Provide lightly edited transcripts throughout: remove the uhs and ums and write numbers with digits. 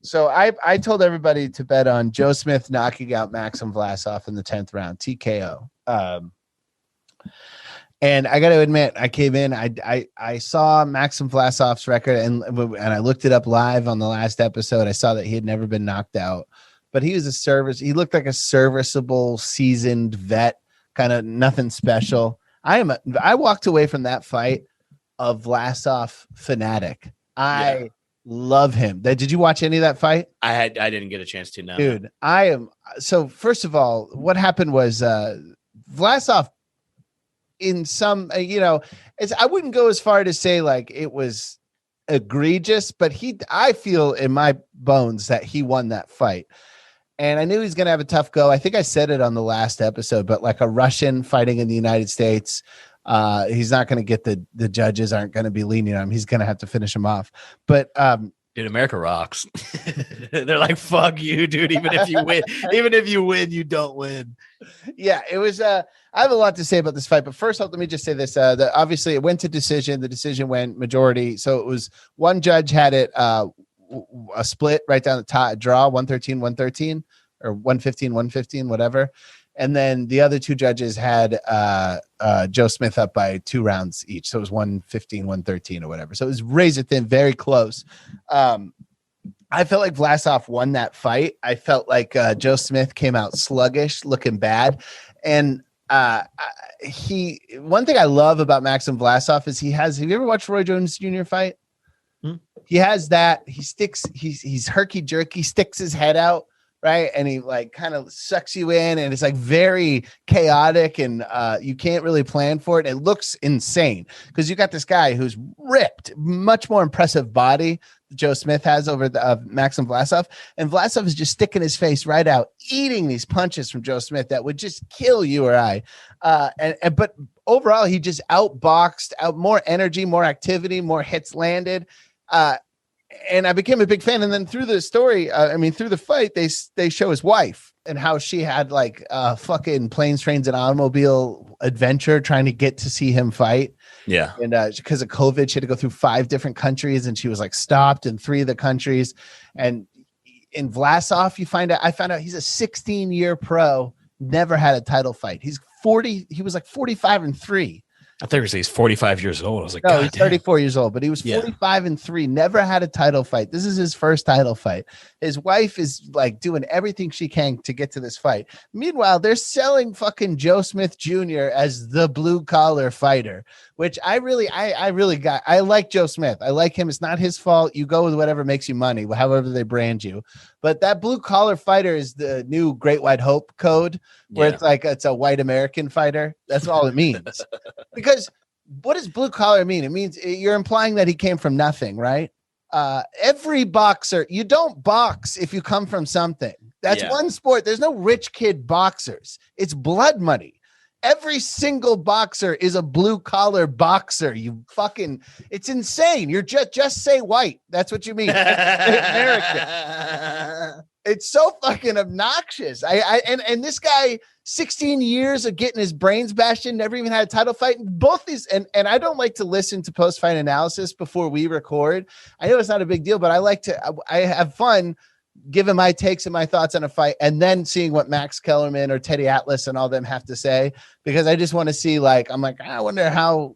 So I told everybody to bet on Joe Smith knocking out Maxim Vlasov in the 10th round, TKO. And I got to admit, I came in, I saw Maxim Vlasov's record and I looked it up live on the last episode. I saw that he had never been knocked out, but he was he looked like a serviceable, seasoned vet, kind of nothing special. I walked away from that fight a Vlasov fanatic. I love him. Did you watch any of that fight? I didn't get a chance to. No, dude. So first of all, what happened was Vlasov, in some, I wouldn't go as far to say like it was egregious, but I feel in my bones that he won that fight. And I knew he's going to have a tough go. I think I said it on the last episode, but like a Russian fighting in the United States, he's not going to get the judges aren't going to be leaning on him. He's going to have to finish him off. But dude, America rocks. They're like, fuck you, dude. Even if you win, you don't win. Yeah, it was. I have a lot to say about this fight, but first, let me just say this. Obviously, it went to decision. The decision went majority. So it was one judge had it a split right down the top, draw 113-113 or 115-115, whatever. And then the other two judges had Joe Smith up by 2 rounds each. So it was 115-113 or whatever. So it was razor thin, very close. I felt like Vlasov won that fight. I felt like Joe Smith came out sluggish, looking bad. And one thing I love about Maxim Vlasov is have you ever watched Roy Jones Jr. fight? He has that. He's herky jerky, sticks his head out, right? And he like kind of sucks you in, and it's like very chaotic, and you can't really plan for it. It looks insane because you got this guy who's ripped, much more impressive body Joe Smith has over the Maxim Vlasov, and Vlasov is just sticking his face right out, eating these punches from Joe Smith that would just kill you or I. But overall, he just outboxed, more energy, more activity, more hits landed. And I became a big fan. And then through the story, through the fight, they show his wife and how she had like fucking planes, trains, and automobile adventure trying to get to see him fight. Yeah. And because of COVID, she had to go through 5 different countries, and she was like stopped in 3 of the countries. And in Vlasov, I found out he's a 16-year pro, never had a title fight. He's 40. He was like 45-3. I think he's 45 years old. I was like, no, he's 34 years old, but he was 45-3, never had a title fight. This is his first title fight. His wife is like doing everything she can to get to this fight. Meanwhile, they're selling fucking Joe Smith Jr. as the blue collar fighter, which I like Joe Smith. I like him. It's not his fault. You go with whatever makes you money, however they brand you. But that blue collar fighter is the new Great White Hope code, where it's like it's a white American fighter. That's all it means. Because what does blue collar mean? It means you're implying that he came from nothing, right? Every boxer, you don't box if you come from something. That's one sport. There's no rich kid boxers. It's blood money. Every single boxer is a blue collar boxer. It's insane. You're just say white. That's what you mean. American. It's so fucking obnoxious. And this guy, 16 years of getting his brains bashed in, never even had a title fight. And both these, and I don't like to listen to post-fight analysis before we record. I know it's not a big deal, but I have fun giving my takes and my thoughts on a fight, and then seeing what Max Kellerman or Teddy Atlas and all them have to say, because I just want to see, I wonder how,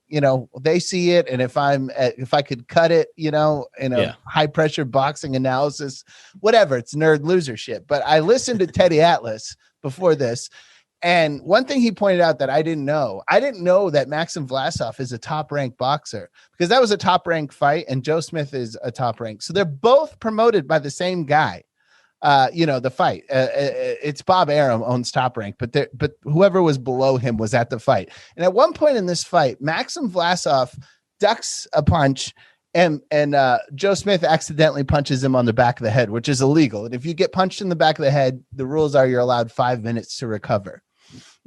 they see it. And if I could cut it, in a high pressure boxing analysis, whatever, it's nerd loser shit. But I listened to Teddy Atlas before this. And one thing he pointed out that I didn't know that Maxim Vlasov is a top ranked boxer, because that was a top ranked fight and Joe Smith is a top ranked. So they're both promoted by the same guy. The fight, it's Bob Arum owns Top Rank, but whoever was below him was at the fight. And at one point in this fight, Maxim Vlasov ducks a punch, and Joe Smith accidentally punches him on the back of the head, which is illegal. And if you get punched in the back of the head, the rules are you're allowed 5 minutes to recover.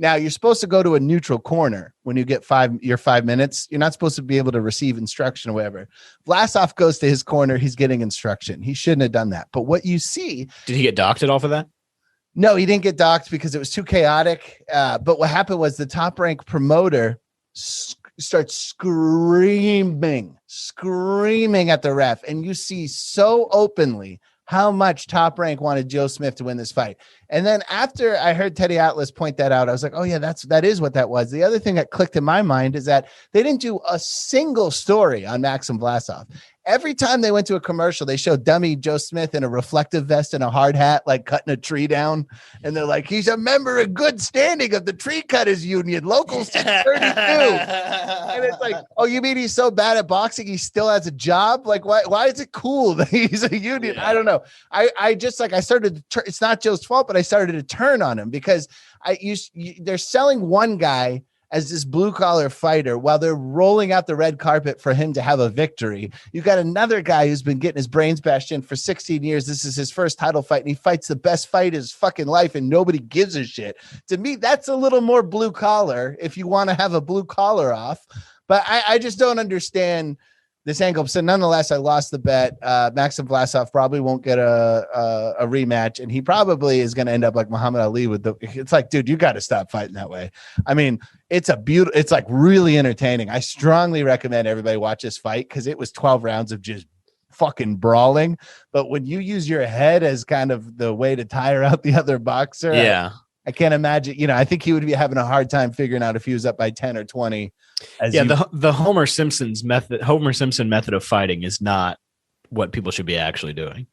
Now, you're supposed to go to a neutral corner when you get 5 minutes. You're not supposed to be able to receive instruction or whatever. Vlasov goes to his corner. He's getting instruction. He shouldn't have done that. But what you see... Did he get docked off of that? No, he didn't get docked because it was too chaotic. But what happened was the top rank promoter starts screaming at the ref. And you see so openly how much Top Rank wanted Joe Smith to win this fight. And then after I heard Teddy Atlas point that out, I was like, oh yeah, that is what that was. The other thing that clicked in my mind is that they didn't do a single story on Naseem Vlasov. Every time they went to a commercial, they showed dummy Joe Smith in a reflective vest and a hard hat, like cutting a tree down. And they're like, he's a member in good standing of the Tree Cutters Union, Local 632. And it's like, oh, you mean he's so bad at boxing, he still has a job? Like, why is it cool that he's a union? Yeah. I don't know. I just like, I started to it's not Joe's fault, but I started to turn on him because they're selling one guy as this blue collar fighter while they're rolling out the red carpet for him to have a victory. You got another guy who's been getting his brains bashed in for 16 years. This is his first title fight, and he fights the best fight of his fucking life, and nobody gives a shit. To me, that's a little more blue collar if you want to have a blue collar off. But I just don't understand this angle. So nonetheless, I lost the bet. Naseem Vlasov probably won't get a rematch, and he probably is going to end up like Muhammad Ali with it's like, dude, you got to stop fighting that way. I mean, it's like really entertaining. I strongly recommend everybody watch this fight because it was 12 rounds of just fucking brawling. But when you use your head as kind of the way to tire out the other boxer, Yeah. I can't imagine, I think he would be having a hard time figuring out if he was up by 10 or 20. The Homer Simpson method of fighting is not what people should be actually doing.